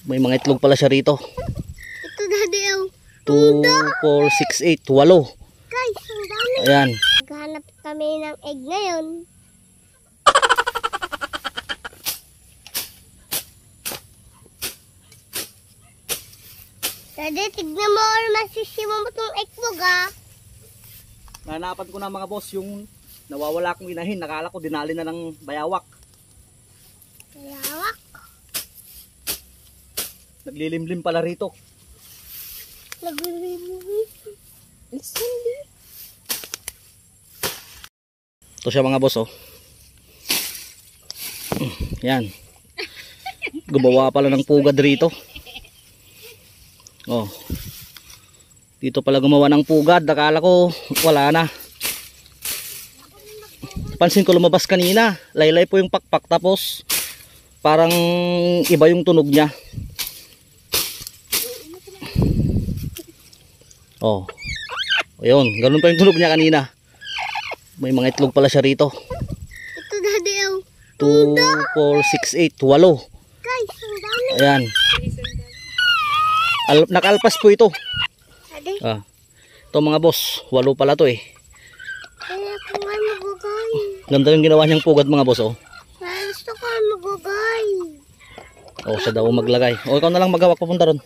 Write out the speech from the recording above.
May mga itlog pala siya rito. Ito daddy oh. 2, 4, 6, 8, 8. Guys, ang dami. Ayan. Naghanap kami ng egg ngayon. Daddy, tignan mo or masisiwa mo itong itlog ah. Nahanapan ko na mga boss yung nawawala kong inahin. Nakala ko dinali na ng bayawak. Lawak. Naglilimlim pala rito. Ito siya mga boss oh. Yan. Gumawa pala ng pugad rito. Oh. Dito pala gumawa ng pugad. Akala ko wala na. Pansin ko lumabas kanina. Laylay po yung pakpak tapos parang iba yung tunog niya. Oh. Ayun, ganun pa yung tunog niya kanina. May mga itlog pala siya rito. Ito daddy oh. 2, 4, 6, 8, 8. Guys, ang dami. Ayan. Nakalpas po ito. Daddy, Ah. Ito mga boss, 8 pala to eh. kaya ko nga magugay. Ganda yung ginawa niyang pugad mga boss oh. Gusto ko magugay. Oh, siya daw maglagay. O ikaw na lang maghawak papunta ron.